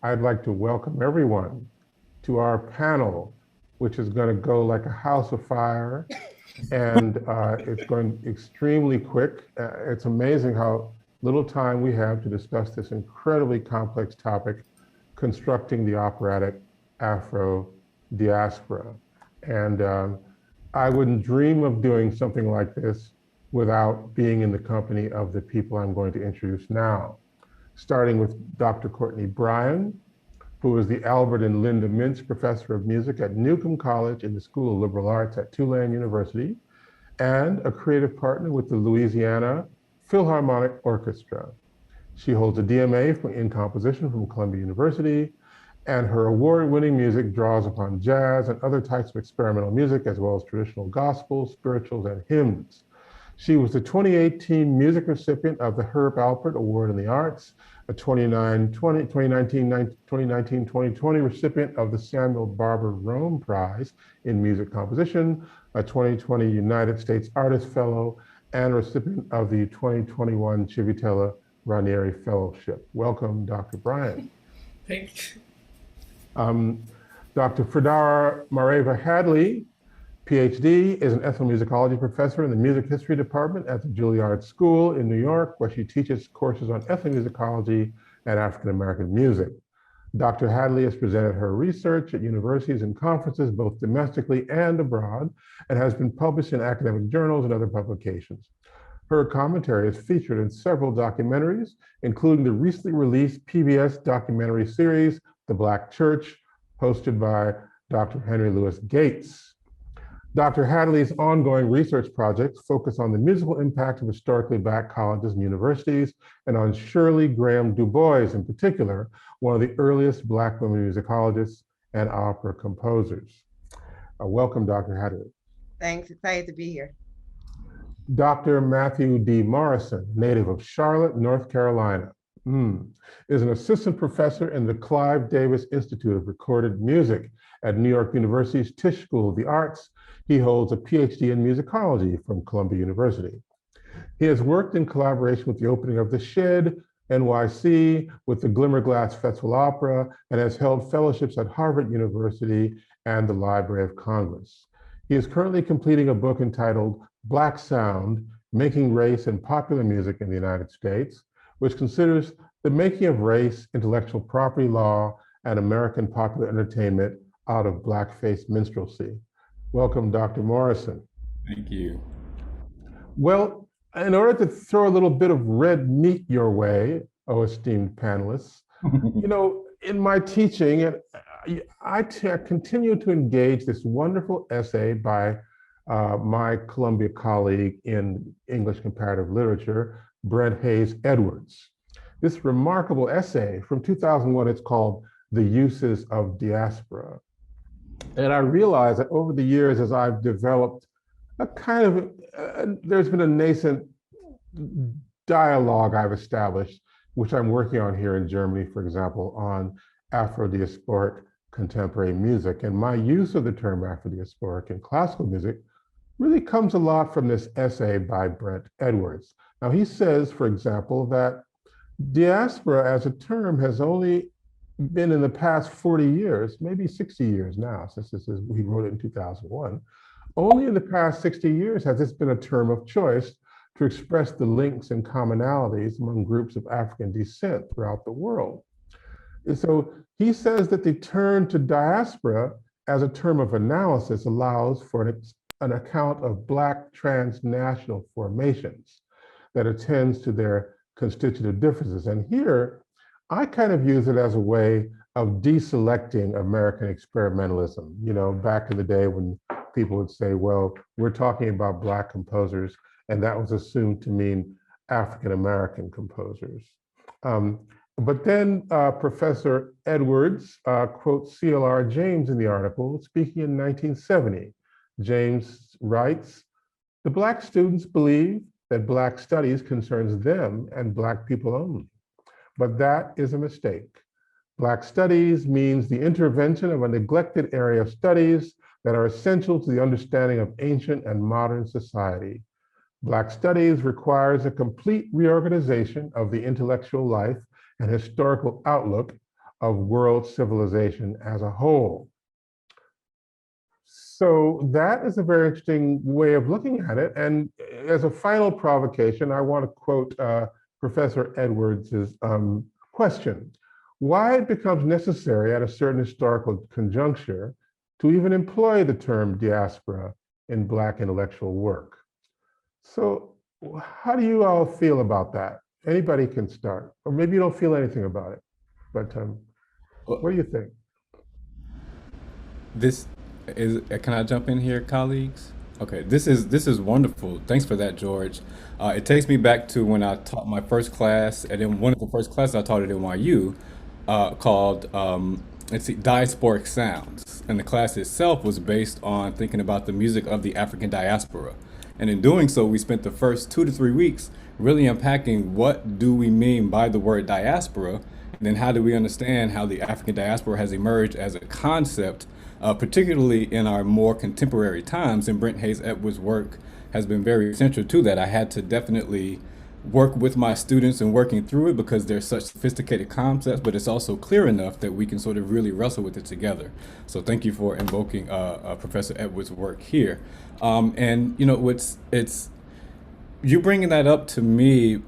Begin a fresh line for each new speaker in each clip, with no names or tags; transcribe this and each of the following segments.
I'd like to welcome everyone to our panel, which is going to go like a house of fire, and it's going extremely quick. It's amazing how little time we have to discuss this incredibly complex topic, constructing the operatic Afro-Diaspora. And I wouldn't dream of doing something like this without being in the company of the people I'm going to introduce now, starting with Dr. Courtney Bryan, who is the Albert and Linda Mintz Professor of Music at Newcomb College in the School of Liberal Arts at Tulane University, and a creative partner with the Louisiana Philharmonic Orchestra. She holds a DMA in composition from Columbia University, and her award-winning music draws upon jazz and other types of experimental music, as well as traditional gospel, spirituals, and hymns. She was the 2018 music recipient of the Herb Alpert Award in the Arts, a 2019-2020 recipient of the Samuel Barber Rome Prize in Music Composition, a 2020 United States Artist Fellow, and recipient of the 2021 Civitella Ranieri Fellowship. Welcome, Dr. Bryan.
Thank you.
Dr. Fredara Hadley, PhD, is an ethnomusicology professor in the music history department at the Juilliard School in New York, where she teaches courses on ethnomusicology and African American music. Dr. Hadley has presented her research at universities and conferences, both domestically and abroad, and has been published in academic journals and other publications. Her commentary is featured in several documentaries, including the recently released PBS documentary series, The Black Church, hosted by Dr. Henry Louis Gates. Dr. Hadley's ongoing research projects focus on the musical impact of historically Black colleges and universities, and on Shirley Graham Du Bois in particular, one of the earliest Black women musicologists and opera composers. Welcome, Dr. Hadley.
Thanks, excited to be here.
Dr. Matthew D. Morrison, native of Charlotte, North Carolina, is an assistant professor in the Clive Davis Institute of Recorded Music at New York University's Tisch School of the Arts. He holds a PhD in musicology from Columbia University. He has worked in collaboration with the opening of the Shed, NYC, with the Glimmerglass Festival Opera, and has held fellowships at Harvard University and the Library of Congress. He is currently completing a book entitled Black Sound, Making Race in Popular Music in the United States, which considers the making of race, intellectual property law, and American popular entertainment out of blackface minstrelsy. Welcome, Dr. Morrison.
Thank you.
Well, in order to throw a little bit of red meat your way, oh esteemed panelists, you know, in my teaching, I continue to engage this wonderful essay by my Columbia colleague in English comparative literature, Brent Hayes Edwards. This remarkable essay from 2001, it's called The Uses of Diaspora. And I realized that over the years, as I've developed a kind of, there's been a nascent dialogue I've established, which I'm working on here in Germany, for example, on Afro-Diasporic contemporary music. And my use of the term Afro-Diasporic in classical music really comes a lot from this essay by Brent Edwards. Now, he says, for example, that diaspora as a term has only been in the past 40 years, maybe 60 years now, since he wrote it in 2001. Only in the past 60 years has this been a term of choice to express the links and commonalities among groups of African descent throughout the world. And so he says that the turn to diaspora as a term of analysis allows for an account of Black transnational formations that attends to their constitutive differences. And here, I kind of use it as a way of deselecting American experimentalism. You know, back in the day when people would say, well, we're talking about Black composers, and that was assumed to mean African-American composers. But then Professor Edwards quotes C.L.R. James in the article, speaking in 1970. James writes, "The Black students believe that Black studies concerns them and Black people only. But that is a mistake. Black studies means the intervention of a neglected area of studies that are essential to the understanding of ancient and modern society. Black studies requires a complete reorganization of the intellectual life and historical outlook of world civilization as a whole. So that is a very interesting way of looking at it. And as a final provocation, I want to quote Professor Edwards's question: why it becomes necessary at a certain historical conjuncture to even employ the term diaspora in Black intellectual work. So how do you all feel about that? Anybody can start, or maybe you don't feel anything about it, but what do you think?
This is, can I jump in here, colleagues? Okay, this is wonderful. Thanks for that, George. It takes me back to when I taught my first class, and then one of the first classes I taught at NYU, called let's see, Diasporic Sounds, and the class itself was based on thinking about the music of the African diaspora. And in doing so, we spent the first 2 to 3 weeks really unpacking what do we mean by the word diaspora, and then how do we understand how the African diaspora has emerged as a concept, particularly in our more contemporary times. And Brent Hayes Edwards' work has been very central to that. I had to definitely work with my students and working through it because they're such sophisticated concepts, but it's also clear enough that we can sort of really wrestle with it together. So thank you for invoking Professor Edwards' work here. And you know, it's you bringing that up to me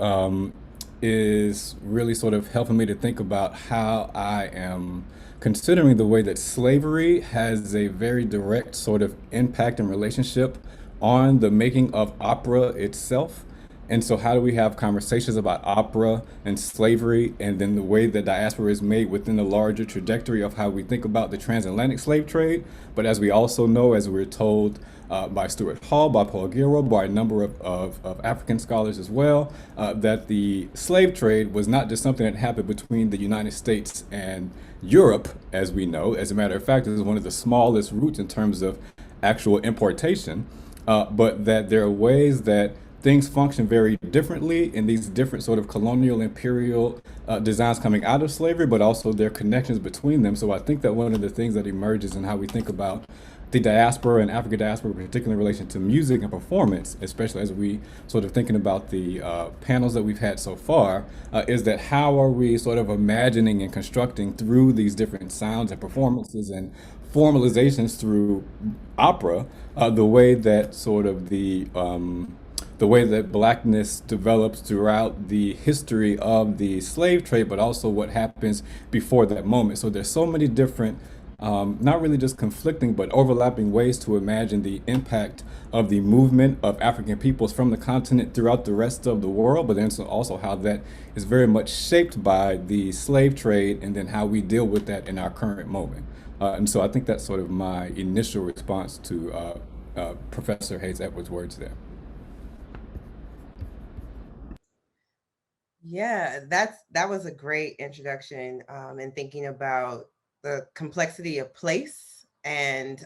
is really sort of helping me to think about how I am considering the way that slavery has a very direct sort of impact and relationship on the making of opera itself. And so, how do we have conversations about opera and slavery, and then the way that diaspora is made within the larger trajectory of how we think about the transatlantic slave trade? But as we also know, as we're told by Stuart Hall, by Paul Gilroy, by a number of African scholars as well, that the slave trade was not just something that happened between the United States and Europe, as we know. As a matter of fact, it is one of the smallest routes in terms of actual importation, but that there are ways that things function very differently in these different sort of colonial imperial designs coming out of slavery, but also their connections between them. So I think that one of the things that emerges in how we think about the diaspora and African diaspora, particularly in relation to music and performance, especially as we sort of thinking about the panels that we've had so far, is that how are we sort of imagining and constructing through these different sounds and performances and formalizations through opera, the way that sort of the way that Blackness develops throughout the history of the slave trade, but also what happens before that moment. So there's so many different, not really just conflicting, but overlapping ways to imagine the impact of the movement of African peoples from the continent throughout the rest of the world, but then also how that is very much shaped by the slave trade, and then how we deal with that in our current moment. And so I think that's sort of my initial response to Professor Hayes Edwards' words there.
Yeah, that was a great introduction, and thinking about the complexity of place. And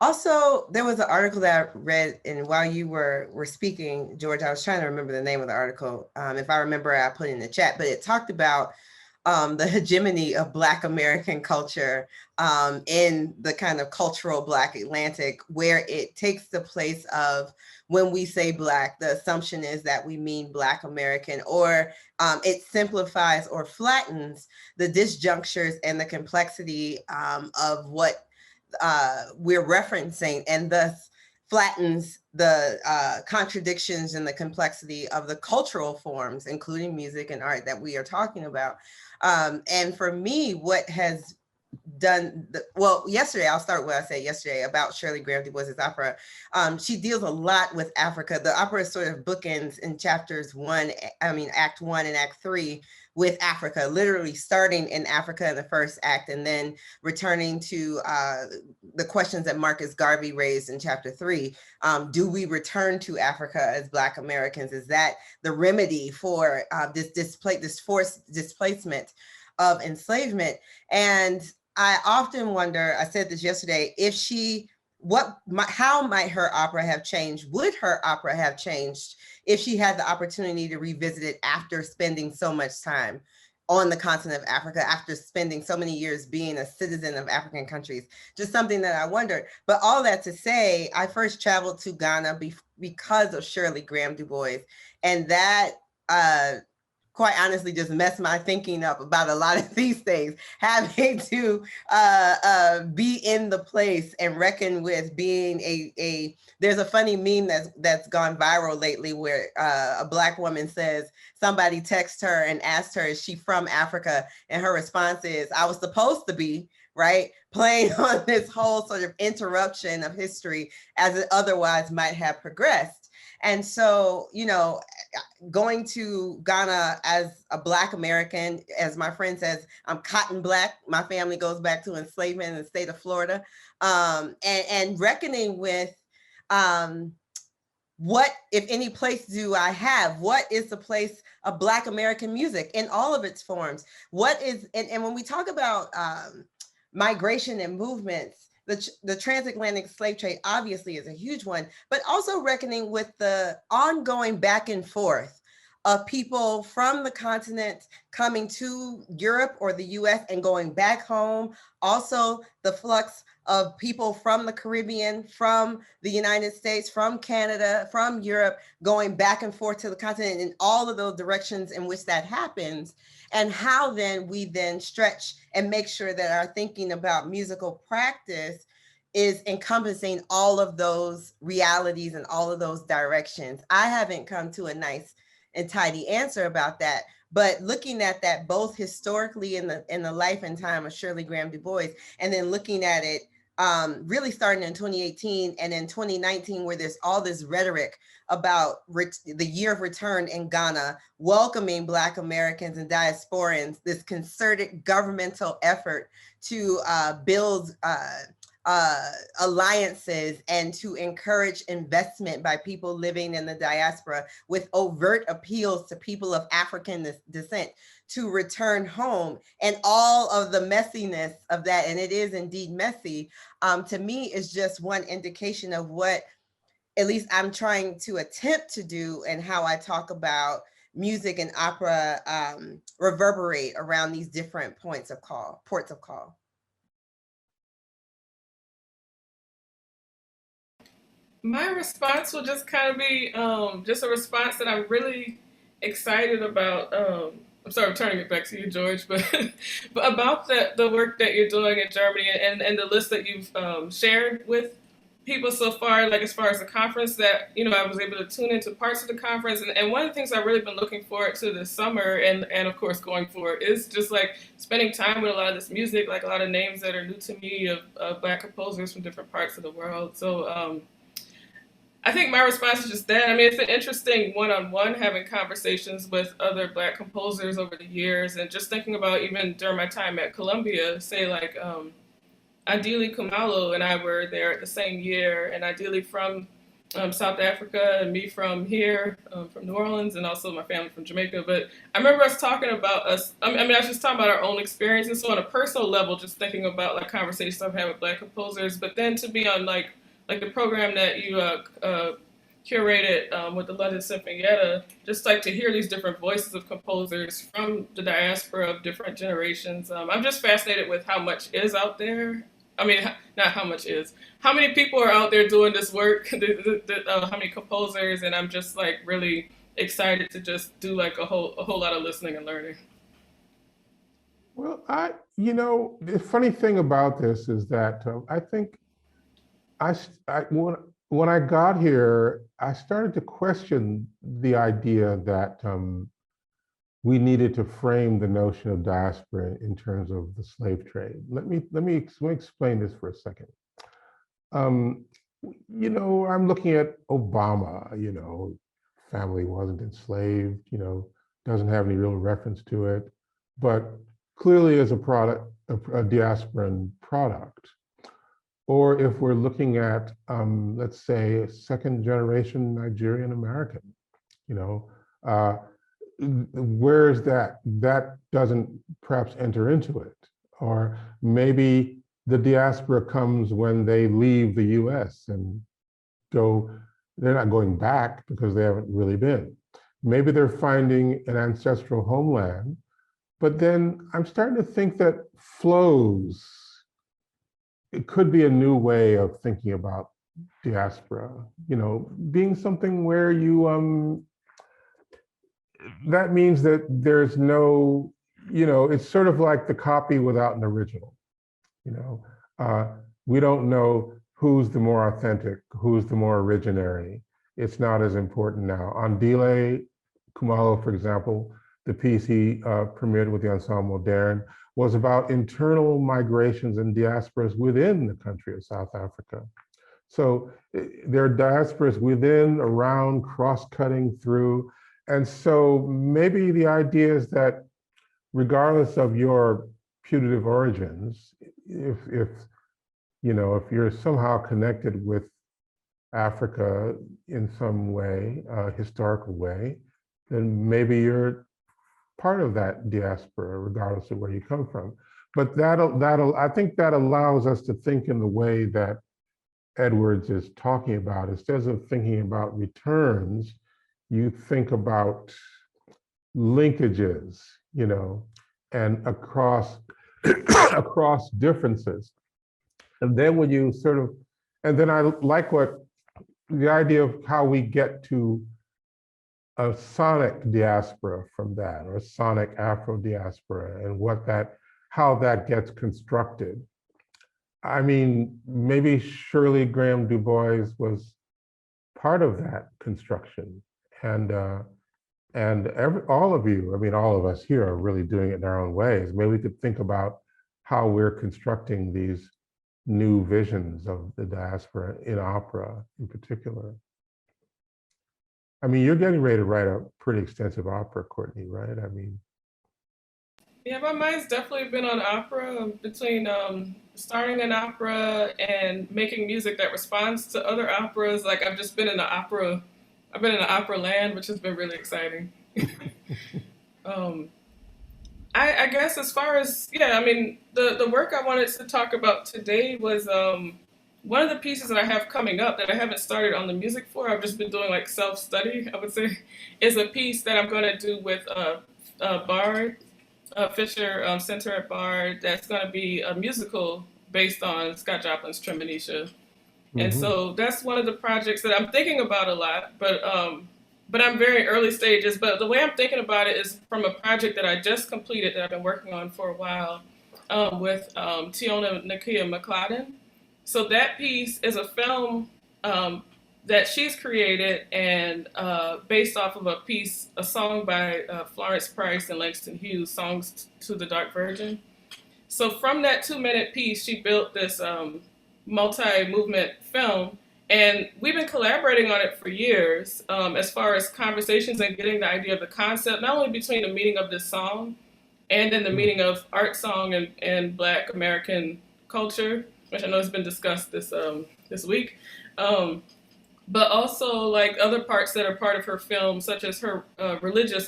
also, there was an article that I read, and while you were speaking, George, I was trying to remember the name of the article. If I remember, I put it in the chat, but it talked about the hegemony of Black American culture in the kind of cultural Black Atlantic, where it takes the place of, when we say Black, the assumption is that we mean Black American, or it simplifies or flattens the disjunctures and the complexity of what we're referencing, and thus flattens the contradictions and the complexity of the cultural forms, including music and art, that we are talking about. And for me, what has done well, yesterday, I'll start with what I said yesterday about Shirley Graham Du Bois's opera. She deals a lot with Africa. The opera sort of bookends in Act 1 and Act 3 with Africa, literally starting in Africa in the first act, and then returning to the questions that Marcus Garvey raised in chapter 3. Do we return to Africa as Black Americans? Is that the remedy for this forced displacement of enslavement? And I often wonder, I said this yesterday, how might her opera have changed? Would her opera have changed if she had the opportunity to revisit it after spending so much time on the continent of Africa, after spending so many years being a citizen of African countries? Just something that I wondered. But all that to say, I first traveled to Ghana because of Shirley Graham Du Bois, and that quite honestly just messed my thinking up about a lot of these things, having to be in the place and reckon with being there's a funny meme that's gone viral lately where a Black woman says, somebody texts her and asked her, is she from Africa? And her response is, I was supposed to be, right? Playing on this whole sort of interruption of history as it otherwise might have progressed. And so, you know, going to Ghana as a Black American, as my friend says, I'm cotton Black. My family goes back to enslavement in the state of Florida, and reckoning with what, if any, place do I have? What is the place of Black American music in all of its forms? What is, and when we talk about migration and movements, the transatlantic slave trade obviously is a huge one, but also reckoning with the ongoing back and forth of people from the continent coming to Europe or the US and going back home. Also the flux of people from the Caribbean, from the United States, from Canada, from Europe, going back and forth to the continent, in all of those directions in which that happens, and how then we then stretch and make sure that our thinking about musical practice is encompassing all of those realities and all of those directions. I haven't come to a nice and tidy answer about that, but looking at that both historically in the life and time of Shirley Graham Du Bois, and then looking at it really starting in 2018 and in 2019, where there's all this rhetoric about the year of return in Ghana, welcoming Black Americans and diasporans, this concerted governmental effort to build alliances and to encourage investment by people living in the diaspora, with overt appeals to people of African descent to return home, and all of the messiness of that, and it is indeed messy, to me is just one indication of what at least I'm trying to attempt to do, and how I talk about music and opera reverberate around these different ports of call.
My response will just kind of be just a response that I'm really excited about. I'm sorry, I'm turning it back to you, George, but but about the work that you're doing in Germany, and the list that you've shared with people so far, like as far as the conference, that, you know, I was able to tune into parts of the conference, and one of the things I've really been looking forward to this summer, and of course going forward, is just like spending time with a lot of this music, like a lot of names that are new to me of Black composers from different parts of the world. So I think my response is just that. I mean, it's been interesting one-on-one having conversations with other Black composers over the years, and just thinking about even during my time at Columbia, say like Ideally Kumalo and I were there at the same year, and Ideally from South Africa, and me from here, from New Orleans, and also my family from Jamaica. But I remember us talking about us, I mean, I was just talking about our own experiences. So on a personal level, just thinking about like conversations I've had with Black composers, but then to be on like the program that you curated with the London Sinfonietta, just like to hear these different voices of composers from the diaspora of different generations. I'm just fascinated with how much is out there. I mean, not how much is, how many people are out there doing this work, how many composers, and I'm just like really excited to just do like a whole lot of listening and learning.
Well, you know, the funny thing about this is that I think when I got here, I started to question the idea that we needed to frame the notion of diaspora in terms of the slave trade. Let me explain this for a second. You know, I'm looking at Obama. You know, family wasn't enslaved. You know, doesn't have any real reference to it, but clearly as a product, a diasporan product. Or if we're looking at, let's say, a second generation Nigerian American, you know, where is that? That doesn't perhaps enter into it. Or maybe the diaspora comes when they leave the US and they're not going back because they haven't really been. Maybe they're finding an ancestral homeland, but then I'm starting to think that flows, it could be a new way of thinking about diaspora, you know, being something where you that means that there's no, it's sort of like the copy without an original. You know, we don't know who's the more authentic, who's the more originary. It's not as important now. On Dile Kumalo, for example, the piece he premiered with the Ensemble Moderne was about internal migrations and diasporas within the country of South Africa. So there are diasporas within, around, cross-cutting through. And so maybe the idea is that regardless of your putative origins, if you're somehow connected with Africa in some way, historical way, then maybe you're part of that diaspora, regardless of where you come from. But I think that allows us to think in the way that Edwards is talking about. Instead of thinking about returns, you think about linkages, and across across differences. And then when you and then I like the idea of how we get to a sonic diaspora from that, or a sonic Afro-Diaspora, and how that gets constructed. I mean, maybe Shirley Graham Du Bois was part of that construction, and all of you, I mean, all of us here are really doing it in our own ways. Maybe we could think about how we're constructing these new visions of the diaspora in opera in particular. I mean, you're getting ready to write a pretty extensive opera, Courtney, right? I mean.
Yeah, my mind's definitely been on opera, between starting an opera and making music that responds to other operas. Like I've been in the opera land, which has been really exciting. I guess as far as, yeah, I mean, the work I wanted to talk about today was one of the pieces that I have coming up that I haven't started on the music for. I've just been doing like self-study, I would say, is a piece that I'm going to do with Bard, Fisher Center at Bard. That's going to be a musical based on Scott Joplin's Tremonisha. And so that's one of the projects that I'm thinking about a lot, but I'm very early stages. But the way I'm thinking about it is from a project that I just completed that I've been working on for a while with Tiona Nakia McLaren. So that piece is a film that she's created and based off of a song by Florence Price and Langston Hughes, Songs to the Dark Virgin. So from that 2-minute piece, she built this multi-movement film, and we've been collaborating on it for years as far as conversations and getting the idea of the concept, not only between the meaning of this song and then the meaning of art song and Black American culture, which I know has been discussed this week, but also like other parts that are part of her film, such as her religious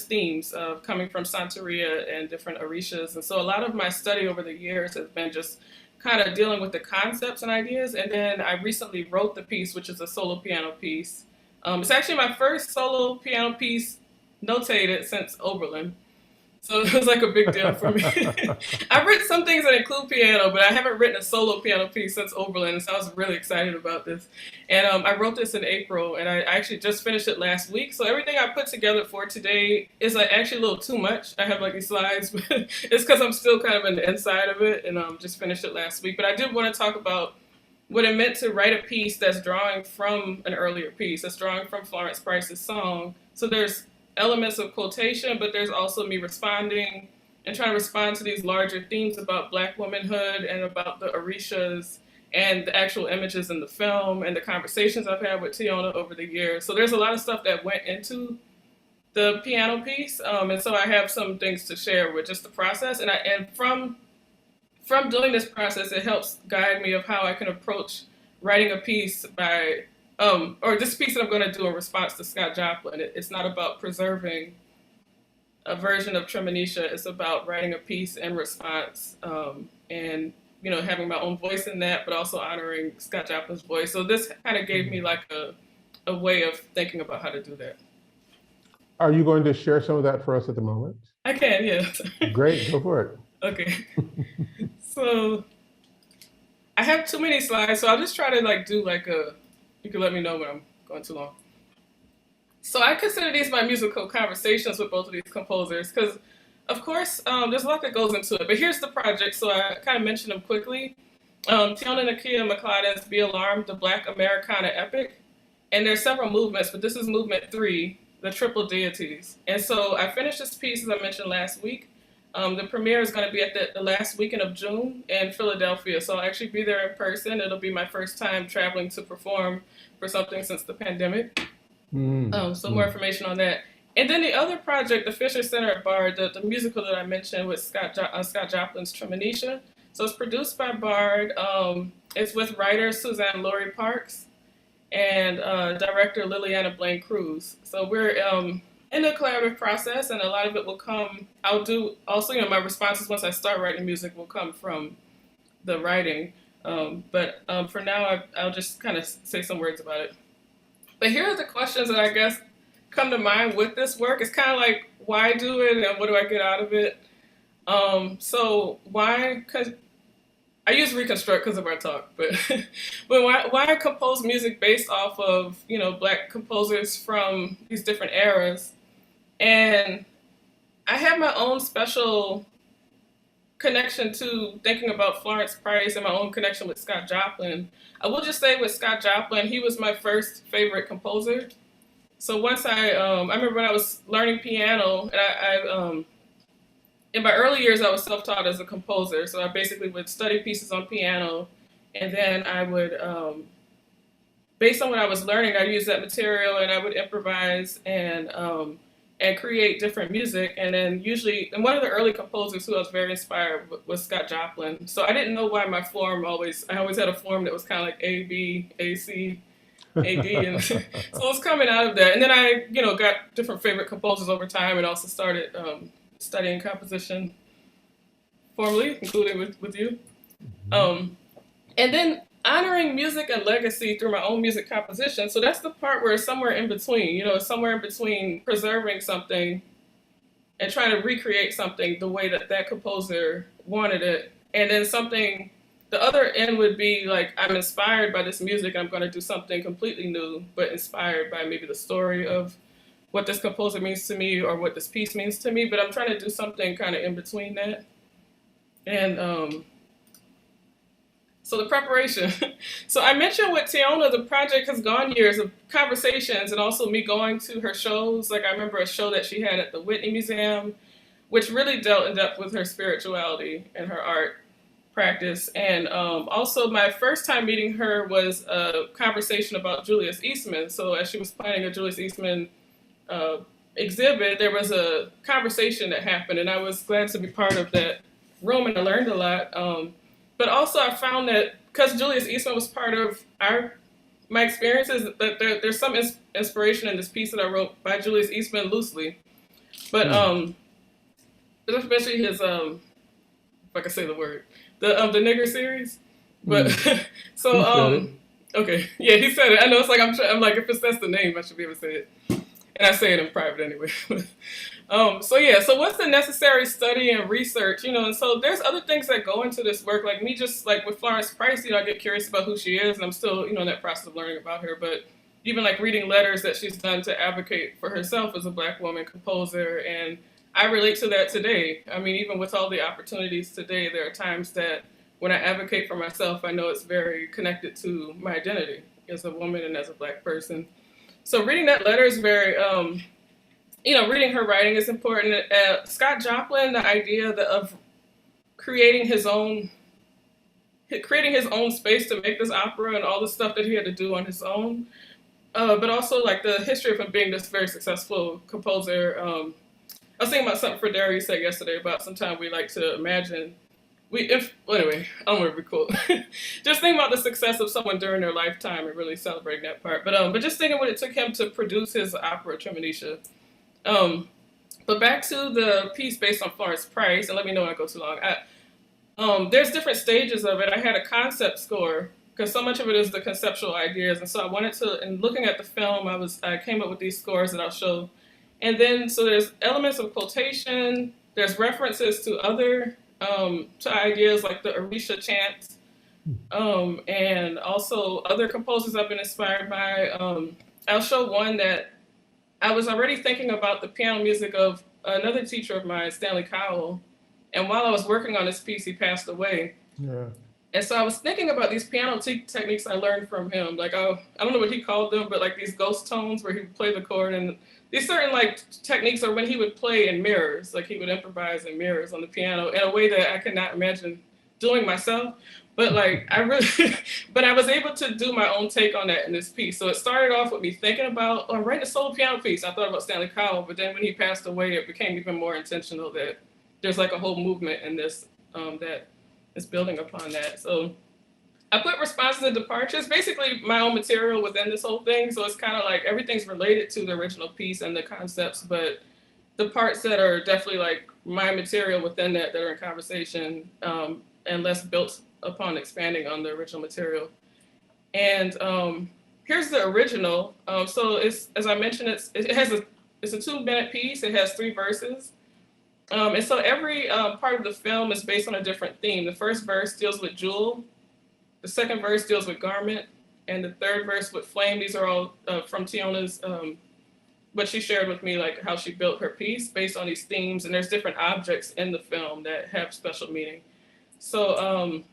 themes coming from Santeria and different Orishas. And so a lot of my study over the years has been just kind of dealing with the concepts and ideas. And then I recently wrote the piece, which is a solo piano piece. It's actually my first solo piano piece notated since Oberlin. So it was like a big deal for me. I've written some things that include piano, but I haven't written a solo piano piece since Oberlin, so I was really excited about this. And I wrote this in April, and I actually just finished it last week. So everything I put together for today is like actually a little too much. I have like these slides, but it's because I'm still kind of in the inside of it, and just finished it last week. But I did want to talk about what it meant to write a piece that's drawing from an earlier piece, that's drawing from Florence Price's song. So there's elements of quotation, but there's also me responding and trying to respond to these larger themes about Black womanhood and about the Orishas and the actual images in the film and the conversations I've had with Tiona over the years. So there's a lot of stuff that went into the piano piece, and so I have some things to share with just the process. And from doing this process, it helps guide me of how I can approach writing a piece by or this piece that I'm going to do in response to Scott Joplin. It's not about preserving a version of Tremonisha. It's about writing a piece in response and, having my own voice in that, but also honoring Scott Joplin's voice. So this kind of gave me like a way of thinking about how to do that.
Are you going to share some of that for us at the moment?
I can, yeah.
Great, go for it.
Okay. So I have too many slides, so I'll just try to do you can let me know when I'm going too long. So I consider these my musical conversations with both of these composers because, of course, there's a lot that goes into it. But here's the project, so I kind of mentioned them quickly. Tiona Nakia McLeod's Be Alarmed, the Black Americana Epic. And there's several movements, but this is movement 3, the Triple Deities. And so I finished this piece, as I mentioned last week. The premiere is going to be at the last weekend of June in Philadelphia. So I'll actually be there in person. It'll be my first time traveling to perform for something since the pandemic. So more information on that. And then the other project, the Fisher Center at Bard, the musical that I mentioned with Scott Joplin's Tremonisha. So it's produced by Bard. It's with writer Suzanne Laurie Parks and director Liliana Blaine Cruz. So we're in a collaborative process, and a lot of it will come. I'll do also, my responses once I start writing music will come from the writing. But for now, I'll just kind of say some words about it. But here are the questions that I guess come to mind with this work. It's kind of like, why do it and what do I get out of it? So why? Because I use reconstruct because of our talk, but why I compose music based off of Black composers from these different eras, and I have my own special connection to thinking about Florence Price and my own connection with Scott Joplin. I will just say with Scott Joplin, he was my first favorite composer. So once I remember when I was learning piano, and I in my early years, I was self-taught as a composer. So I basically would study pieces on piano, and then I would, based on what I was learning, I'd use that material and I would improvise and create different music. And then usually, and one of the early composers who I was very inspired was Scott Joplin. So I didn't know why my form I always had a form that was kind of like A, B, A, C, A, D. And so it was coming out of that. And then I, got different favorite composers over time and also started studying composition formally, including with you. And then honoring music and legacy through my own music composition. So that's the part where it's somewhere in between, somewhere in between preserving something and trying to recreate something the way that that composer wanted it. And then something, the other end would be like, I'm inspired by this music, I'm going to do something completely new, but inspired by maybe the story of what this composer means to me or what this piece means to me, but I'm trying to do something kind of in between that. And so the preparation. So I mentioned with Tiona, the project has gone years of conversations and also me going to her shows. Like I remember a show that she had at the Whitney Museum, which really dealt in depth with her spirituality and her art practice. And also my first time meeting her was a conversation about Julius Eastman. So as she was planning a Julius Eastman exhibit, there was a conversation that happened, and I was glad to be part of that room, and I learned a lot. But also I found that because Julius Eastman was part of my experiences, that there's some inspiration in this piece that I wrote by Julius Eastman loosely. But especially his, if I can say the word, the Nigger series. But so okay, yeah, he said it. I know it's like I'm like, if that's the name, I should be able to say it. And I say it in private anyway. So what's the necessary study and research, and so there's other things that go into this work, like me just like with Florence Price, I get curious about who she is, and I'm still, in that process of learning about her, but even like reading letters that she's done to advocate for herself as a Black woman composer, and I relate to that today. I mean, even with all the opportunities today, there are times that when I advocate for myself, I know it's very connected to my identity as a woman and as a Black person. So reading that letter is very, reading her writing is important. Scott Joplin, the idea of creating his own space to make this opera and all the stuff that he had to do on his own, but also like the history of him being this very successful composer. I was thinking about something Fredara said yesterday about sometimes we like to imagine. Anyway, I don't want to be cool. Just thinking about the success of someone during their lifetime and really celebrating that part. But just thinking what it took him to produce his opera Tremonisha. But back to the piece based on Florence Price, and let me know when I go too long. There's different stages of it. I had a concept score because so much of it is the conceptual ideas, and so I wanted to. And looking at the film, I came up with these scores that I'll show. And then so there's elements of quotation. There's references to other. To ideas like the Orisha chants, and also other composers I've been inspired by. I'll show one that I was already thinking about the piano music of another teacher of mine, Stanley Cowell. And while I was working on this piece, he passed away.
Yeah.
And so I was thinking about these piano techniques I learned from him. Like, I don't know what he called them, but like these ghost tones where he would play the chord, and these certain like techniques are when he would play in mirrors, like he would improvise in mirrors on the piano in a way that I could not imagine doing myself. But like, I really, but I was able to do my own take on that in this piece. So it started off with me thinking about, oh, I'm writing a solo piano piece. I thought about Stanley Cowell, but then when he passed away, it became even more intentional that there's like a whole movement in this that is building upon that. So I put responses and departures, basically my own material within this whole thing. So it's kind of like everything's related to the original piece and the concepts, but the parts that are definitely like my material within that are in conversation and less built upon expanding on the original material. And here's the original. So it's, as I mentioned, it's a 2-minute piece. It has 3 verses. And so every part of the film is based on a different theme. The first verse deals with jewel, the second verse deals with garment, and the third verse with flame. These are all from Tiona's, what she shared with me, like how she built her piece based on these themes. And there's different objects in the film that have special meaning. So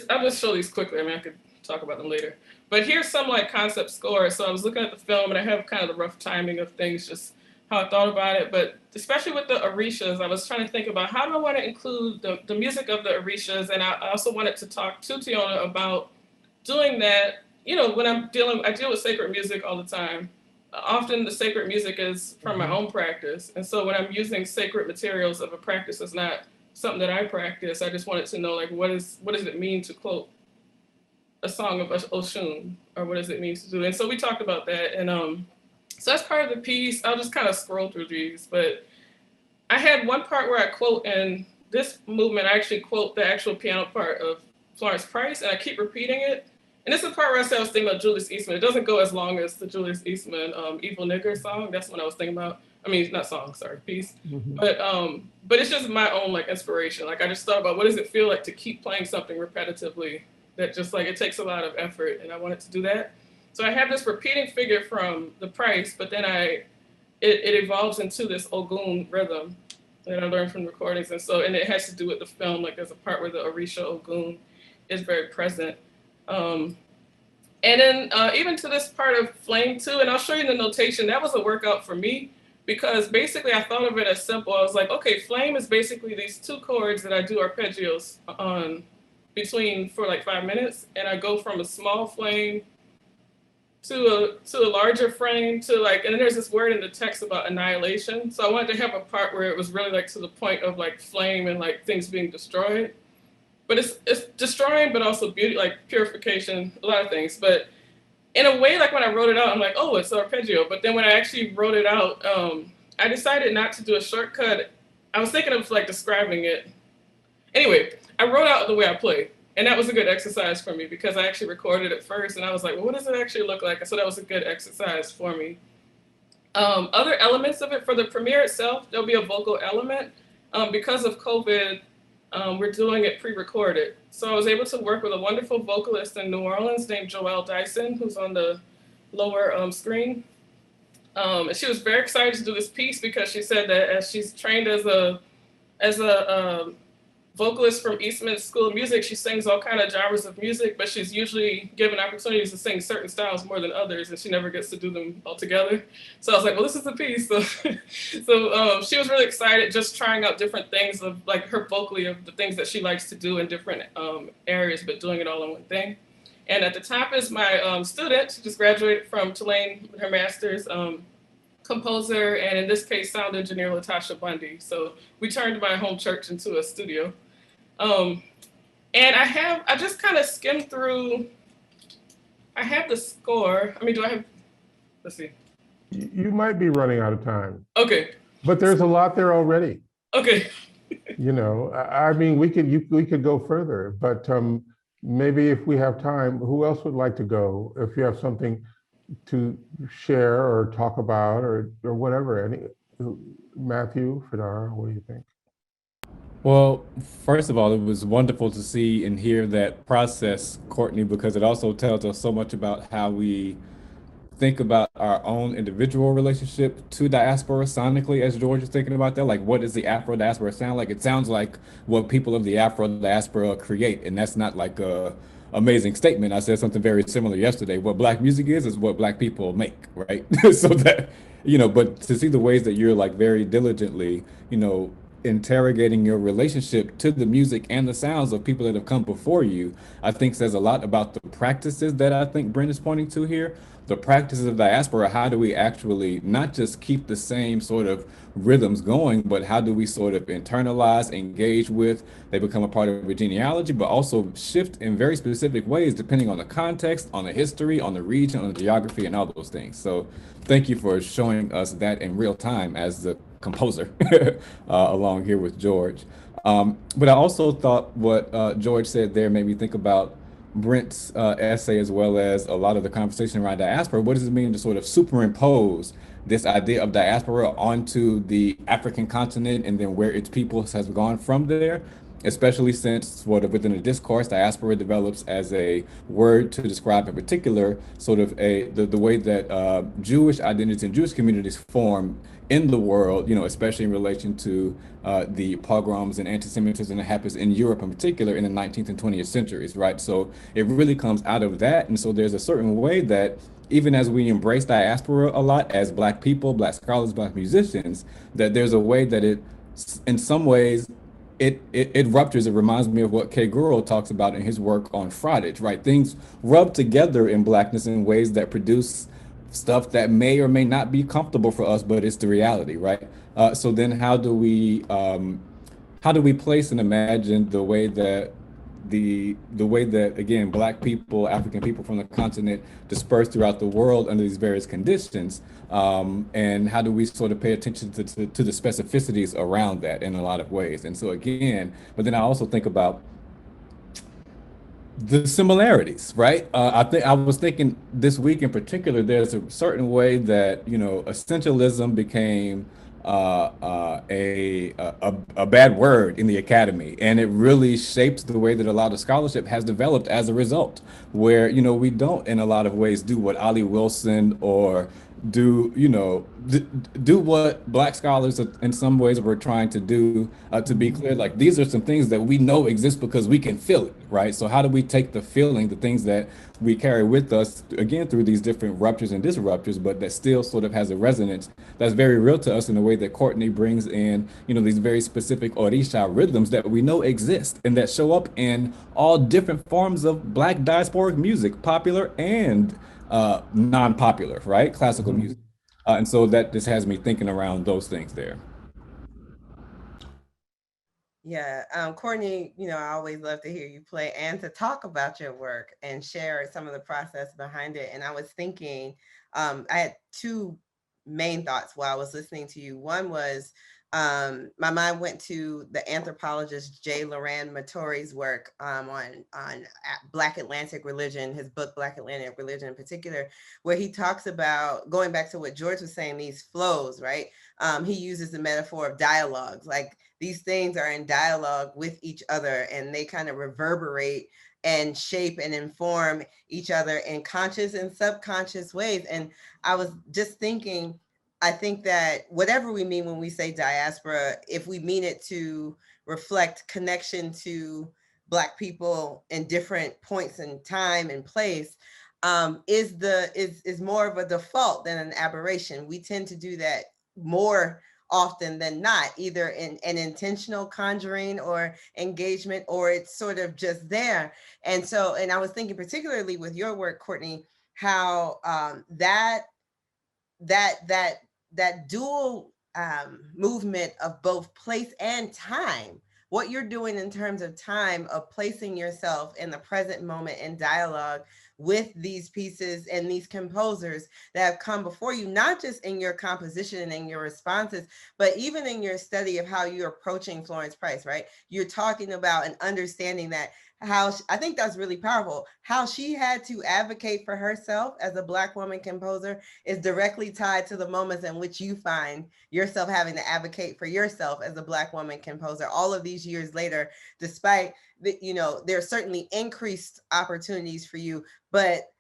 I'll just show these quickly. I mean, I could talk about them later. But here's some like concept score. So I was looking at the film and I have kind of the rough timing of things, just how I thought about it. But especially with the orishas, I was trying to think about how do I want to include the music of the orishas. And I also wanted to talk to Tiona about doing that. You know, when I deal with sacred music all the time. Often the sacred music is from my own practice. And so when I'm using sacred materials of a practice that's not something that I practice, I just wanted to know, like, what does it mean to quote a song of Oshun, or what does it mean to do? And so we talked about that. And so that's part of the piece. I'll just kind of scroll through these, but I had one part where I quote, in this movement, I actually quote the actual piano part of Florence Price, and I keep repeating it. And this is the part where I said I was thinking about Julius Eastman. It doesn't go as long as the Julius Eastman Evil Nigger song. That's what I was thinking about. I mean, not song, sorry, piece. But it's just my own like inspiration. Like I just thought about what does it feel like to keep playing something repetitively that just like it takes a lot of effort, and I wanted to do that. So I have this repeating figure from the Price, but then it evolves into this Ogun rhythm that I learned from recordings, and it has to do with the film. Like there's a part where the Orisha Ogun is very present. And then even to this part of Flame too, and I'll show you the notation, that was a workout for me because basically I thought of it as simple. I was like, okay, Flame is basically these 2 chords that I do arpeggios on between for like 5 minutes, and I go from a small flame to a larger frame to like, and then there's this word in the text about annihilation. So I wanted to have a part where it was really like to the point of like flame and like things being destroyed. But it's destroying, but also beauty, like purification, a lot of things. But in a way, like when I wrote it out, I'm like, oh, it's arpeggio. But then when I actually wrote it out, I decided not to do a shortcut. I was thinking of like describing it. Anyway, I wrote out the way I play. And that was a good exercise for me because I actually recorded it first. And I was like, well, what does it actually look like? So that was a good exercise for me. Other elements of it, for the premiere itself, there'll be a vocal element. Because of COVID, we're doing it pre-recorded. So I was able to work with a wonderful vocalist in New Orleans named Joelle Dyson, who's on the lower screen. And she was very excited to do this piece because she said that as she's trained as a vocalist from Eastman School of Music, she sings all kind of genres of music, but she's usually given opportunities to sing certain styles more than others, and she never gets to do them all together. So I was like, well, this is the piece. So, she was really excited just trying out different things of like her vocally of the things that she likes to do in different areas, but doing it all in one thing. And at the top is my student. She just graduated from Tulane with her master's, composer, and in this case, sound engineer Latasha Bundy. So we turned my home church into a studio. And I just kind of skimmed through. I have the score. I mean, let's see.
You might be running out of time.
Okay.
But there's a lot there already.
Okay.
You know, I mean, we could go further, but maybe if we have time, who else would like to go? If you have something to share or talk about or whatever. Matthew, Fredara, what do you think?
Well, first of all, it was wonderful to see and hear that process, Courtney, because it also tells us so much about how we think about our own individual relationship to diaspora sonically, as George is thinking about that. Like, what does the Afro diaspora sound like? It sounds like what people of the Afro diaspora create, and that's not like a amazing statement. I said something very similar yesterday. What Black music is what Black people make, right? So that, but to see the ways that you're like very diligently, interrogating your relationship to the music and the sounds of people that have come before you, I think says a lot about the practices that I think Brent is pointing to here. The practices of diaspora, how do we actually not just keep the same sort of rhythms going, but how do we sort of internalize, engage with, they become a part of a genealogy, but also shift in very specific ways depending on the context, on the history, on the region, on the geography, and all those things. So thank you for showing us that in real time as the composer along here with George. But I also thought what George said there made me think about Brent's essay, as well as a lot of the conversation around diaspora. What does it mean to sort of superimpose this idea of diaspora onto the African continent and then where its people has gone from there? Especially since sort of within the discourse, diaspora develops as a word to describe in particular sort of the way that Jewish identity and Jewish communities form in the world, especially in relation to the pogroms and anti-Semitism that happens in Europe in particular in the 19th and 20th centuries, right? So it really comes out of that. And so there's a certain way that even as we embrace diaspora a lot as Black people, Black scholars, Black musicians, that there's a way that it, in some ways, it ruptures. It reminds me of what Kay Gurrow talks about in his work on frottage, right? Things rub together in Blackness in ways that produce stuff that may or may not be comfortable for us, but it's the reality, right? So then how do we place and imagine the way that again Black people, African people from the continent dispersed throughout the world under these various conditions, and how do we sort of pay attention to the specificities around that in a lot of ways? And so again, but then I also think about the similarities, right? I think I was thinking this week in particular, there's a certain way that essentialism became a bad word in the academy, and it really shapes the way that a lot of scholarship has developed as a result. Where we don't, in a lot of ways, do what Ali Wilson or do what Black scholars in some ways were trying to do, to be clear, like these are some things that we know exist because we can feel it, right? So how do we take the feeling, the things that we carry with us, again, through these different ruptures and disruptors, but that still sort of has a resonance that's very real to us in the way that Courtney brings in, these very specific Orisha rhythms that we know exist and that show up in all different forms of Black diasporic music, popular and non-popular, right? Classical music. And so that just has me thinking around those things there.
Yeah, Courtney, I always love to hear you play and to talk about your work and share some of the process behind it. And I was thinking, I had two main thoughts while I was listening to you. One was my mind went to the anthropologist J. Loran Matori's work on Black Atlantic religion, his book Black Atlantic Religion in particular, where he talks about, going back to what George was saying, these flows, right? He uses the metaphor of dialogues, like these things are in dialogue with each other and they kind of reverberate and shape and inform each other in conscious and subconscious ways. And I was just thinking, I think that whatever we mean when we say diaspora, if we mean it to reflect connection to Black people in different points in time and place, is more of a default than an aberration. We tend to do that more often than not, either in an intentional conjuring or engagement, or it's sort of just there. And I was thinking particularly with your work, Courtney, how that dual movement of both place and time, what you're doing in terms of time of placing yourself in the present moment in dialogue with these pieces and these composers that have come before you, not just in your composition and in your responses, but even in your study of how you're approaching Florence Price, right? You're talking about and understanding that I think that's really powerful. How she had to advocate for herself as a Black woman composer is directly tied to the moments in which you find yourself having to advocate for yourself as a Black woman composer all of these years later, despite there are certainly increased opportunities for you, but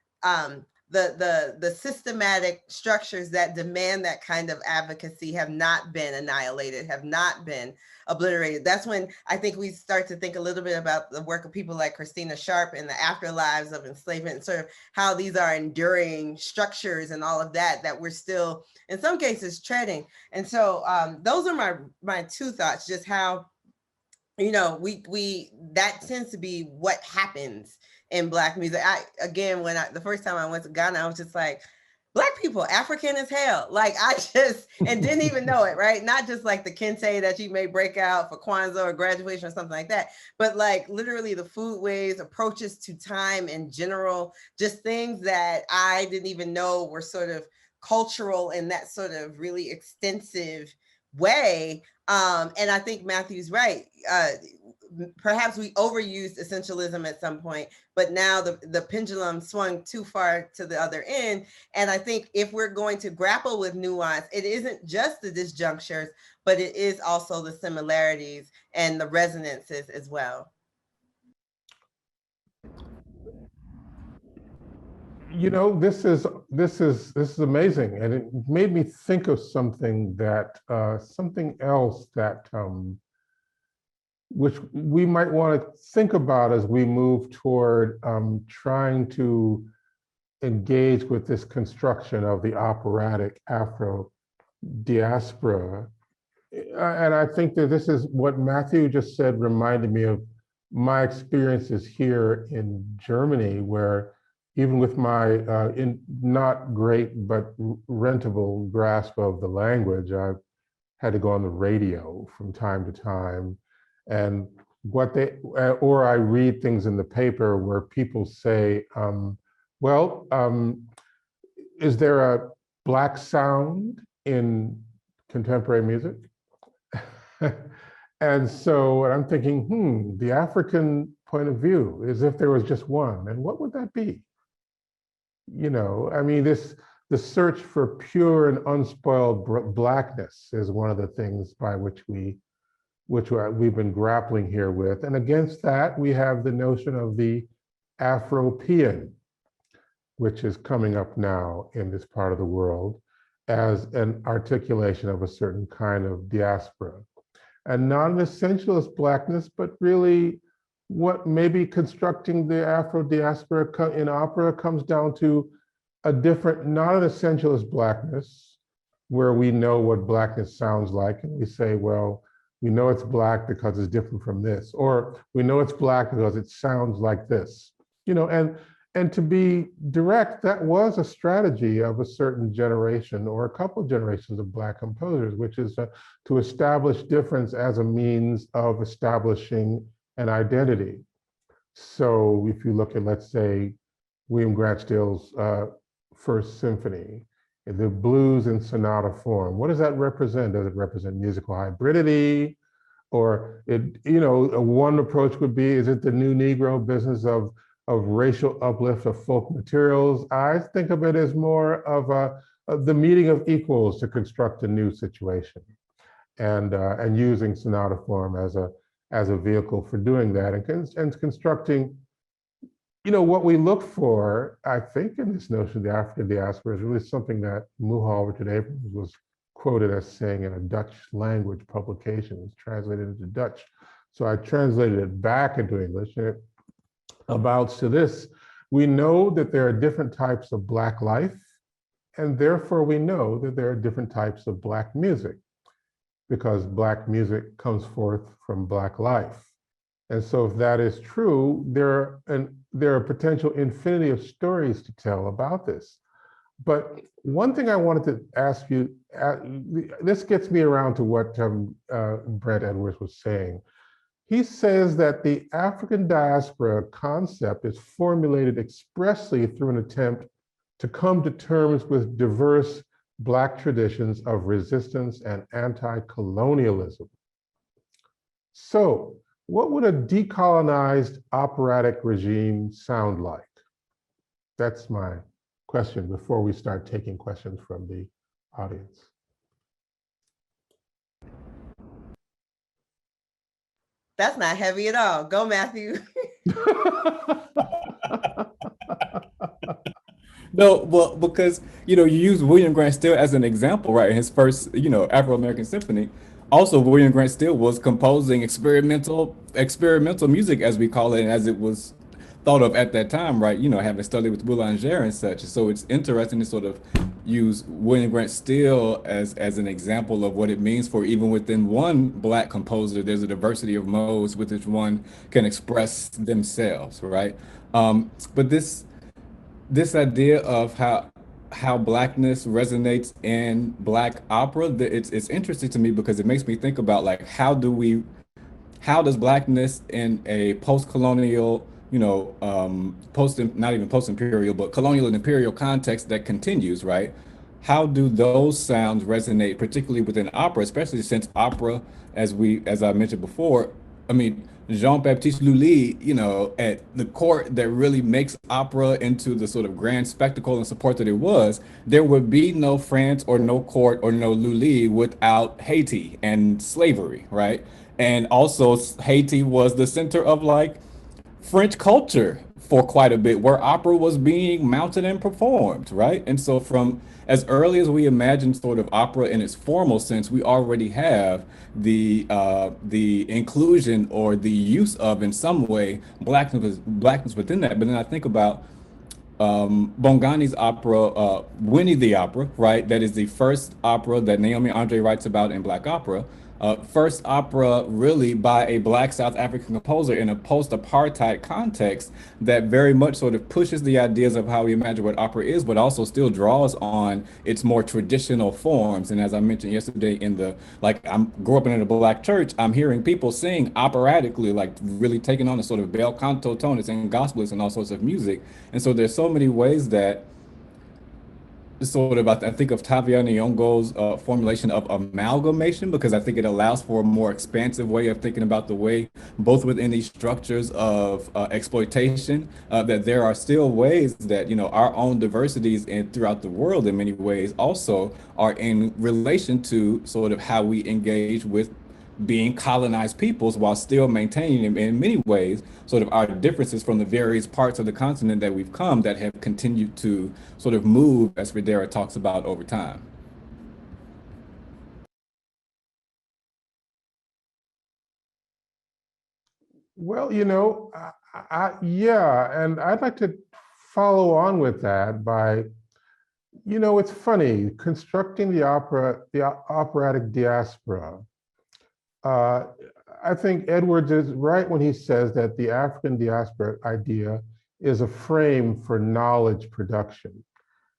the systematic structures that demand that kind of advocacy have not been annihilated, have not been obliterated. That's when I think we start to think a little bit about the work of people like Christina Sharp and the afterlives of enslavement, and sort of how these are enduring structures and all of that, that we're still, in some cases, treading. And so those are my two thoughts, just how, you know, we that tends to be what happens in Black music. Again, the first time I went to Ghana, I was just like, Black people, African as hell. Like and didn't even know it, right? Not just like the kente that you may break out for Kwanzaa or graduation or something like that, but like literally the food ways, approaches to time in general, just things that I didn't even know were sort of cultural in that sort of really extensive way. And I think Matthew's right. Perhaps we overused essentialism at some point, but now the pendulum swung too far to the other end. And I think if we're going to grapple with nuance, it isn't just the disjunctures, but it is also the similarities and the resonances as well.
You know, this is amazing, and it made me think of something else that which we might want to think about as we move toward trying to engage with this construction of the operatic Afro-Diaspora. And I think that this is what Matthew just said, reminded me of my experiences here in Germany, where even with my not great but rentable grasp of the language, I've had to go on the radio from time to time, and or I read things in the paper where people say, is there a Black sound in contemporary music? And so I'm thinking, the African point of view is if there was just one, and what would that be? You know, I mean, the search for pure and unspoiled Blackness is one of the things by which we've been grappling here with. And against that, we have the notion of the Afropean, which is coming up now in this part of the world as an articulation of a certain kind of diaspora. And not an essentialist Blackness, but really what maybe constructing the Afro-Diaspora in opera comes down to a different, not an essentialist Blackness, where we know what Blackness sounds like, and we say, well, we know it's Black because it's different from this, or we know it's Black because it sounds like this. You know, and to be direct, that was a strategy of a certain generation or a couple of generations of Black composers, which is to establish difference as a means of establishing an identity. So if you look at, let's say, William Grant Still's First Symphony, the blues in sonata form, what does that represent? Does it represent musical hybridity? Or one approach would be, is it the new Negro business of racial uplift of folk materials? I think of it as more of the meeting of equals to construct a new situation, and using sonata form as a vehicle for doing that, and constructing, what we look for, I think, in this notion of the African diaspora is really something that Muhal Richard Abrams was quoted as saying in a Dutch language publication. It's translated into Dutch. So I translated it back into English, and it amounts to this: we know that there are different types of Black life, and therefore we know that there are different types of Black music, because Black music comes forth from Black life. And so if that is true, there are a potential infinity of stories to tell about this. But one thing I wanted to ask you, this gets me around to what Brent Edwards was saying. He says that the African diaspora concept is formulated expressly through an attempt to come to terms with diverse Black traditions of resistance and anti-colonialism. So, what would a decolonized operatic regime sound like? That's my question before we start taking questions from the audience.
That's not heavy at all. Go, Matthew.
No, well, because you use William Grant Still as an example, right? In his first, Afro-American symphony. Also, William Grant Still was composing experimental music, as we call it, and as it was thought of at that time, right? Having studied with Boulanger and such. So it's interesting to sort of use William Grant Still as an example of what it means for even within one black composer, there's a diversity of modes with which one can express themselves, right? But this idea of how blackness resonates in black opera, it's interesting to me because it makes me think about like how does blackness in a post-colonial, not even post-imperial, but colonial and imperial context that continues, right? How do those sounds resonate, particularly within opera, especially since opera, as I mentioned before, I mean, Jean-Baptiste Lully, at the court that really makes opera into the sort of grand spectacle and support that it was, there would be no France or no court or no Lully without Haiti and slavery, right? And also, Haiti was the center of like French culture for quite a bit, where opera was being mounted and performed, right? And so, from as early as we imagine sort of opera in its formal sense, we already have the inclusion or the use of, in some way, blackness within that. But then I think about Bongani's opera, Winnie the Opera, right? That is the first opera that Naomi Andre writes about in Black opera. First opera really by a Black South African composer in a post-apartheid context that very much sort of pushes the ideas of how we imagine what opera is, but also still draws on its more traditional forms. And as I mentioned yesterday I grew up in a Black church, I'm hearing people sing operatically, like really taking on a sort of bel canto tone, it's in gospels and all sorts of music. And so there's so many ways that sort of I think of Taviana Nyong'o's formulation of amalgamation, because I think it allows for a more expansive way of thinking about the way both within these structures of exploitation that there are still ways that our own diversities and throughout the world in many ways also are in relation to sort of how we engage with being colonized peoples while still maintaining in many ways sort of our differences from the various parts of the continent that we've come that have continued to sort of move, as Fredara talks about, over time.
Well, yeah, and I'd like to follow on with that by, it's funny, constructing the operatic diaspora. I think Edwards is right when he says that the African diaspora idea is a frame for knowledge production.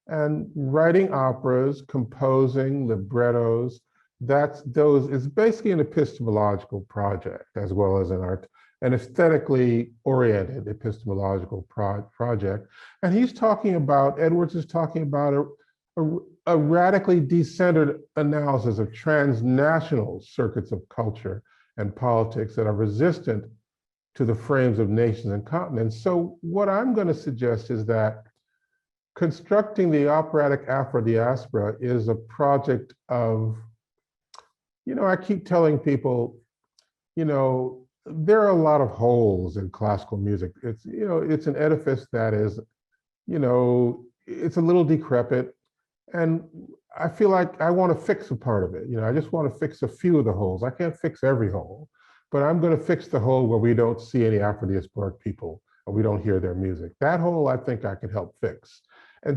And writing operas, composing librettos, is basically an epistemological project as well as an aesthetically oriented epistemological project. And Edwards is talking about a radically decentered analysis of transnational circuits of culture and politics that are resistant to the frames of nations and continents. So what I'm going to suggest is that constructing the operatic Afro-Diaspora is a project of, I keep telling people, there are a lot of holes in classical music. It's an edifice that is, it's a little decrepit. And I feel like I want to fix a part of it. I just want to fix a few of the holes. I can't fix every hole, but I'm going to fix the hole where we don't see any Afro-Diasporic people or we don't hear their music. That hole, I think I can help fix. And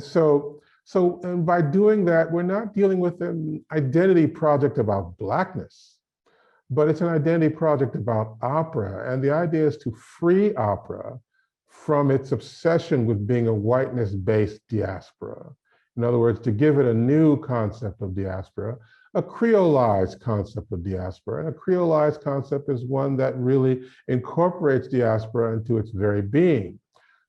and by doing that, we're not dealing with an identity project about Blackness, but it's an identity project about opera. And the idea is to free opera from its obsession with being a whiteness-based diaspora. In other words, to give it a new concept of diaspora, a creolized concept of diaspora. And a creolized concept is one that really incorporates diaspora into its very being,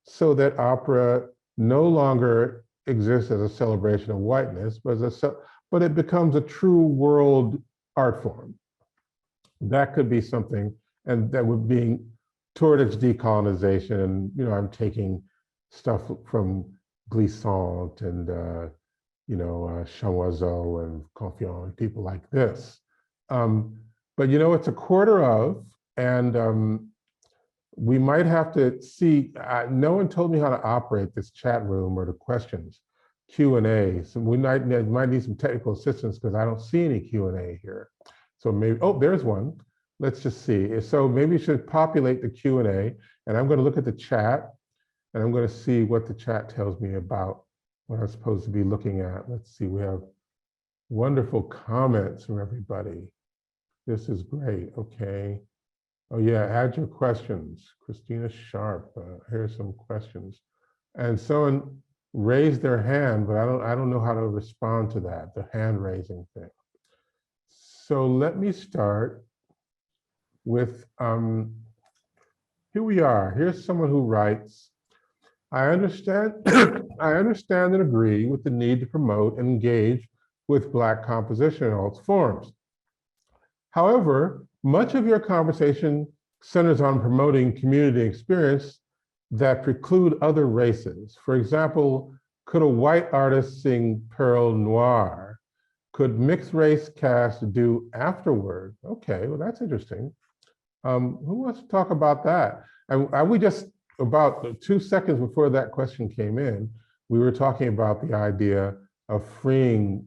so that opera no longer exists as a celebration of whiteness, but it becomes a true world art form. That could be something, and that would be toward its decolonization. And I'm taking stuff from Glissant and Chamoiseau and Confiant and people like this. But it's a quarter of, and we might have to see, no one told me how to operate this chat room or the questions, Q&A. So we might need some technical assistance because I don't see any Q&A here. So maybe, oh, there's one. Let's just see. So maybe you should populate the Q&A, and I'm going to look at the chat, and I'm going to see what the chat tells me about what I'm supposed to be looking at. Let's see, we have wonderful comments from everybody. This is great, okay. Oh yeah, add your questions. Christina Sharp, here's some questions. And someone raised their hand, but I don't know how to respond to that, the hand raising thing. So let me start with, here we are. Here's someone who writes, I understand, I understand and agree with the need to promote and engage with Black composition in all its forms. However, much of your conversation centers on promoting community experience that preclude other races. For example, could a white artist sing Pearl Noir? Could mixed race cast do Afterward? Okay, well, that's interesting. Who wants to talk about that? And we just, about 2 seconds before that question came in, we were talking about the idea of freeing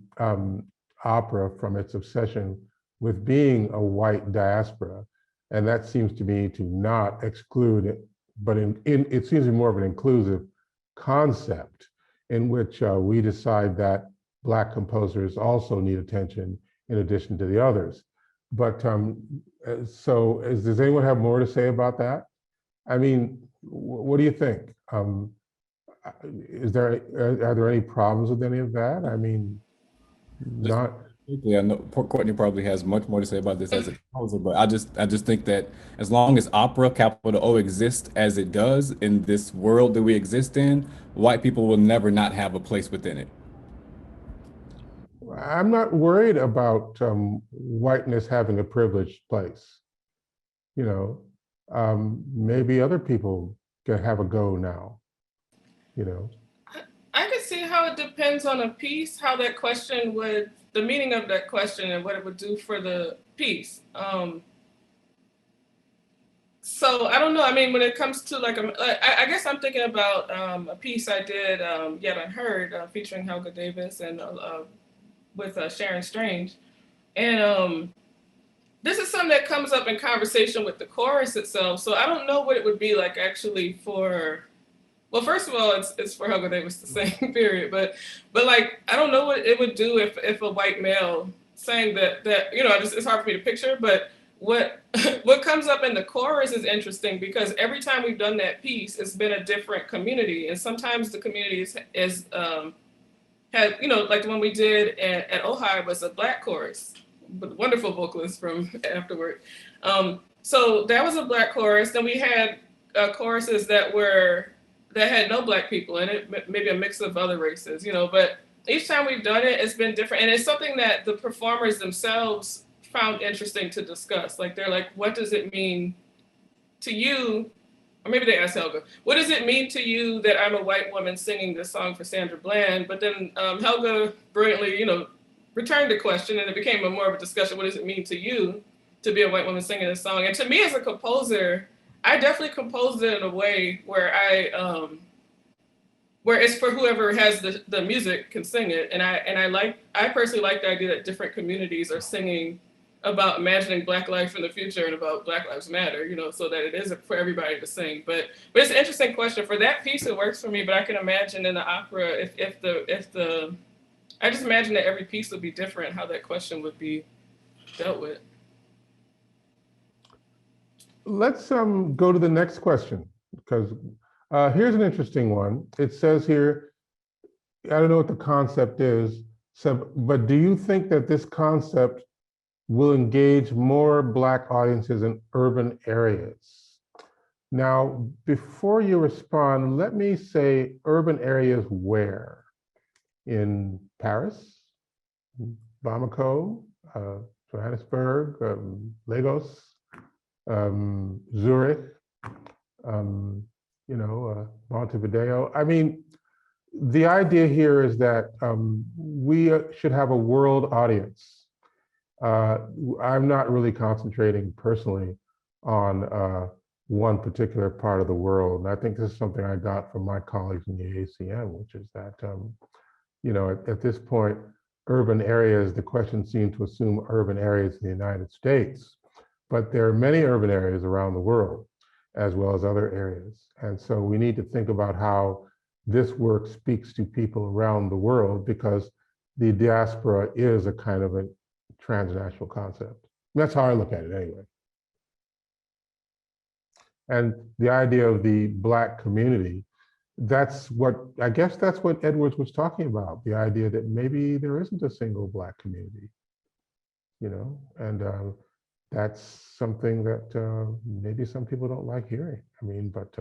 opera from its obsession with being a white diaspora. And that seems to me to not exclude it, but it seems to be more of an inclusive concept in which we decide that Black composers also need attention in addition to the others. But so does anyone have more to say about that? I mean, what do you think? Are there any problems with any of that? I mean, not.
Yeah, I know Courtney probably has much more to say about this as a composer, but I just think that as long as opera, capital O, exists as it does in this world that we exist in, white people will never not have a place within it.
I'm not worried about whiteness having a privileged place. You know, maybe other people can have a go now, you know.
I could see how it depends on a piece, how that question would, the meaning of that question and what it would do for the piece. So I don't know. I mean, when it comes to like, I guess I'm thinking about a piece I did, Yet Unheard, featuring Helga Davis and with Sharon Strange. And this is something that comes up in conversation with the chorus itself. So I don't know what it would be like actually for, well, first of all, it's for Helga Davis to sing, period. But like, I don't know what it would do if a white male sang that you know, it's hard for me to picture. But what comes up in the chorus is interesting because every time we've done that piece, it's been a different community, and sometimes the community is had, you know, like the one we did at Ojai was a Black chorus, but wonderful vocalist from Afterward. So that was a Black chorus. Then we had choruses that had no Black people in it, maybe a mix of other races, you know, but each time we've done it, it's been different. And it's something that the performers themselves found interesting to discuss. Like, they're like, what does it mean to you? Or maybe they asked Helga, what does it mean to you that I'm a white woman singing this song for Sandra Bland? But then Helga brilliantly, you know, returned the question, and it became more of a discussion. What does it mean to you to be a white woman singing this song? And to me as a composer, I definitely composed it in a way where where it's for whoever has the music can sing it. And I personally like the idea that different communities are singing about imagining Black life in the future and about Black Lives Matter, you know, so that it is for everybody to sing. But it's an interesting question. For that piece, it works for me, but I can imagine in the opera, I just imagine that every piece would be different, how that question would be dealt with.
Let's go to the next question, because here's an interesting one. It says here, I don't know what the concept is, but do you think that this concept will engage more Black audiences in urban areas? Now, before you respond, let me say urban areas where? In Paris, Bamako, Johannesburg, Lagos, Zurich, you know, Montevideo. I mean, the idea here is that we should have a world audience. I'm not really concentrating personally on one particular part of the world. And I think this is something I got from my colleagues in the ACM, which is that, at this point, urban areas, the question seemed to assume urban areas in the United States, but there are many urban areas around the world, as well as other areas. And so we need to think about how this work speaks to people around the world, because the diaspora is a kind of a transnational concept. That's how I look at it anyway. And the idea of the Black community, I guess that's what Edwards was talking about, the idea that maybe there isn't a single Black community, and that's something that maybe some people don't like hearing. But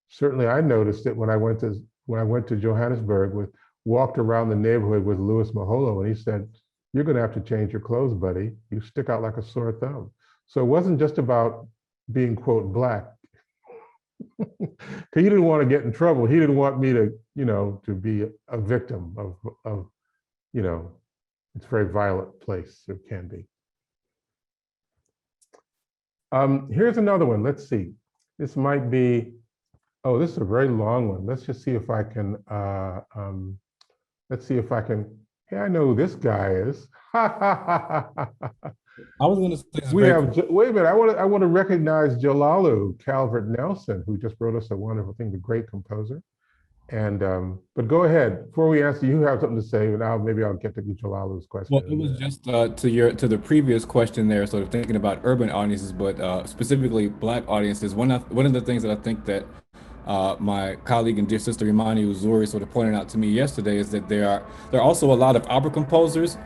certainly I noticed it when I went to Johannesburg, walked around the neighborhood with Louis Maholo, and he said, "You're going to have to change your clothes, buddy. You stick out like a sore thumb." So it wasn't just about being, quote, Black, because he didn't want to get in trouble. He didn't want me to, to be a victim of it's a very violent place, or can be. Here's another one. Let's see. This might be, this is a very long one. Let's just see if I can, hey, I know who this guy is.
I was going to say
wait a minute. I want to recognize Jalalu Calvert Nelson, who just wrote us a wonderful thing, the great composer. And but go ahead. Before we answer, you have something to say, and maybe I'll get to Jalalu's question.
Well, it was just to the previous question there, sort of thinking about urban audiences, but specifically Black audiences. One of the things that I think that my colleague and dear sister Imani Uzuri sort of pointed out to me yesterday is that there are also a lot of opera composers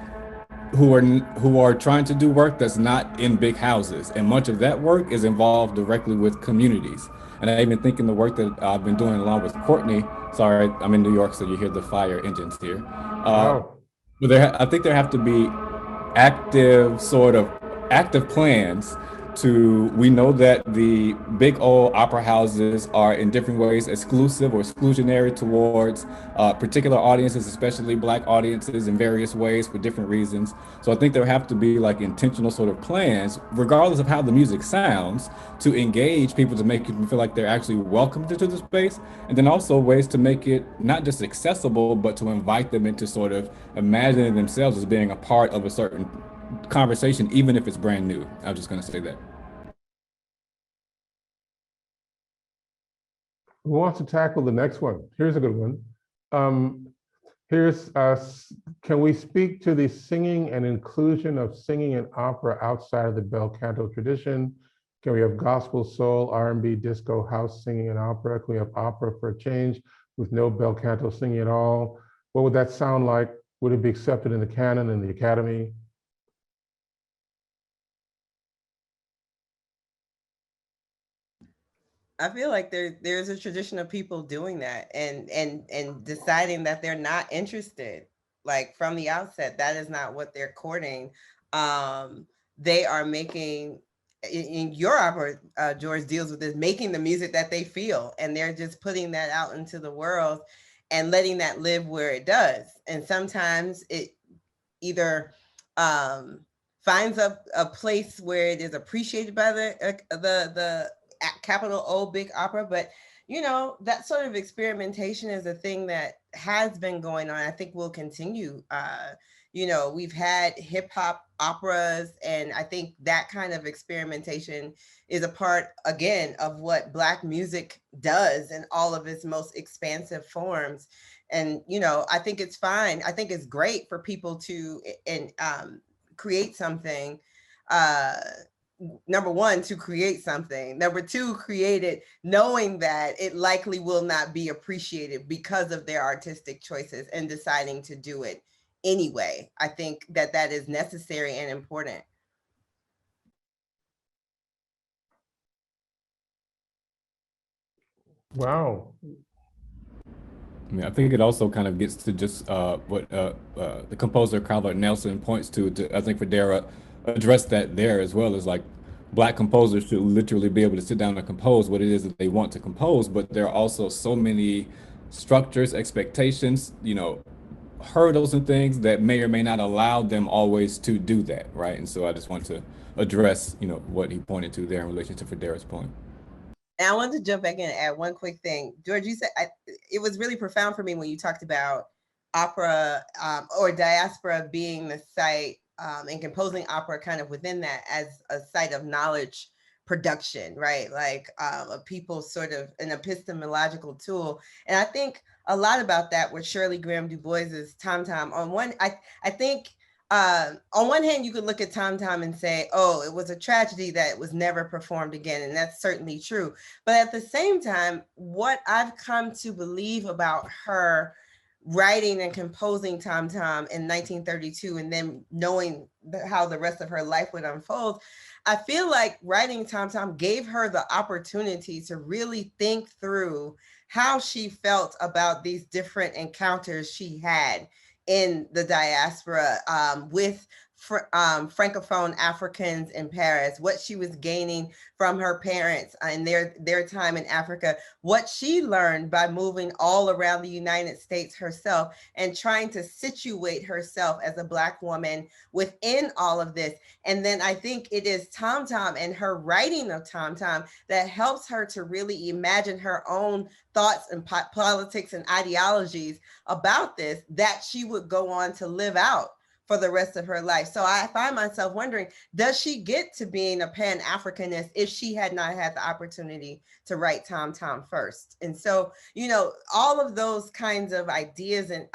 who are trying to do work that's not in big houses, and much of that work is involved directly with communities. And I even think in the work that I've been doing along with Courtney, sorry, I'm in New York, so you hear the fire engines here. But I think there have to be active plans we know that the big old opera houses are in different ways exclusive or exclusionary towards particular audiences, especially Black audiences, in various ways for different reasons. So I think there have to be like intentional sort of plans, regardless of how the music sounds, to engage people, to make people feel like they're actually welcomed into the space, and then also ways to make it not just accessible, but to invite them into sort of imagining themselves as being a part of a certain conversation, even if it's brand new. I'm just going to say that.
Who wants to tackle the next one? Here's a good one. Can we speak to the singing and inclusion of singing in opera outside of the bel canto tradition? Can we have gospel, soul, R&B, disco, house singing in opera? Can we have opera for a change with no bel canto singing at all? What would that sound like? Would it be accepted in the canon, in the academy?
I feel like there's a tradition of people doing that and deciding that they're not interested, like from the outset. That is not what they're courting. They are making, in your opera, George deals with this, making the music that they feel, and they're just putting that out into the world and letting that live where it does. And sometimes it either finds a place where it is appreciated by the capital O big opera, but that sort of experimentation is a thing that has been going on. I think will continue. We've had hip hop operas, and I think that kind of experimentation is a part, again, of what Black music does in all of its most expansive forms. And I think it's fine. I think it's great for people to create something. Number one, to create something. Number two, create it knowing that it likely will not be appreciated because of their artistic choices, and deciding to do it anyway. I think that is necessary and important.
Wow.
I mean, I think it also kind of gets to just what the composer Calvert Nelson points to. I think Fredara addressed that there as well, as like Black composers should literally be able to sit down and compose what it is that they want to compose, but there are also so many structures, expectations, hurdles and things that may or may not allow them always to do that, right? And so I just want to address, what he pointed to there in relation to Fredara's point.
And I wanted to jump back in and add one quick thing. George, you said it was really profound for me when you talked about opera or diaspora being the site and composing opera kind of within that as a site of knowledge production, right? Like a people sort of an epistemological tool. And I think a lot about that with Shirley Graham Du Bois's Tom Tom. I think on one hand, you could look at Tom Tom and say, oh, it was a tragedy that it was never performed again. And that's certainly true. But at the same time, what I've come to believe about her writing and composing Tom Tom in 1932, and then knowing how the rest of her life would unfold, I feel like writing Tom Tom gave her the opportunity to really think through how she felt about these different encounters she had in the diaspora with Francophone Africans in Paris, what she was gaining from her parents and their time in Africa, what she learned by moving all around the United States herself and trying to situate herself as a Black woman within all of this. And then I think it is Tom Tom and her writing of Tom Tom that helps her to really imagine her own thoughts and politics and ideologies about this that she would go on to live out for the rest of her life. So I find myself wondering, does she get to being a Pan-Africanist if she had not had the opportunity to write Tom Tom first? And so, you know, all of those kinds of ideas and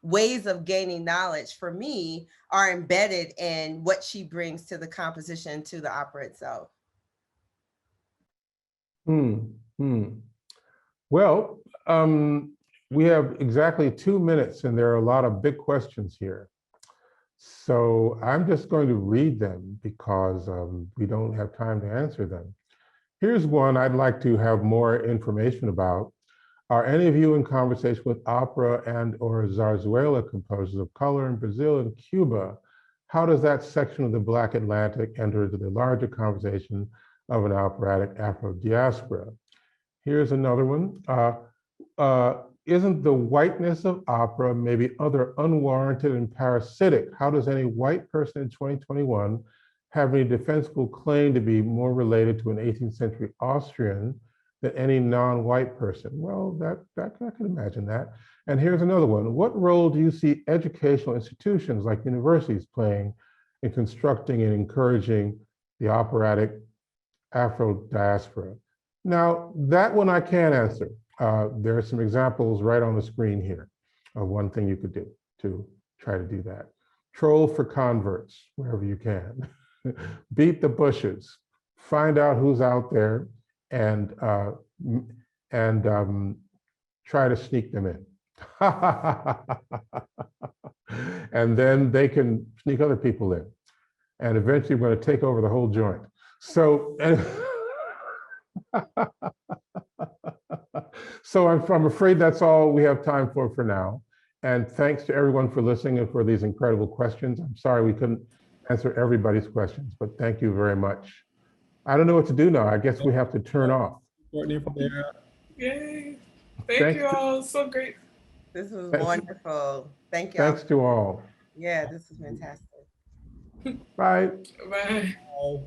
ways of gaining knowledge for me are embedded in what she brings to the composition, to the opera itself.
Well, we have exactly 2 minutes and there are a lot of big questions here. So I'm just going to read them because we don't have time to answer them. Here's one I'd like to have more information about. Are any of you in conversation with opera and or zarzuela composers of color in Brazil and Cuba? How does that section of the Black Atlantic enter into the larger conversation of an operatic Afro-Diaspora? Here's another one. Isn't the whiteness of opera maybe other unwarranted and parasitic? How does any white person in 2021 have any defensible claim to be more related to an 18th century Austrian than any non-white person? Well, I can imagine that. And here's another one. What role do you see educational institutions like universities playing in constructing and encouraging the operatic Afro-Diaspora? Now, that one I can't answer. There are some examples right on the screen here of one thing you could do to try to do that. Troll for converts wherever you can. Beat the bushes. Find out who's out there and try to sneak them in. And then they can sneak other people in. And eventually we're going to take over the whole joint. So, so I'm afraid that's all we have time for now. And thanks to everyone for listening and for these incredible questions. I'm sorry we couldn't answer everybody's questions, but thank you very much. I don't know what to do now. I guess we have to turn off.
Courtney, from there.
Yay. Thank you all. So great.
This was wonderful. Thank you.
Thanks to all.
Yeah, this is fantastic.
Bye.
Bye.
Bye.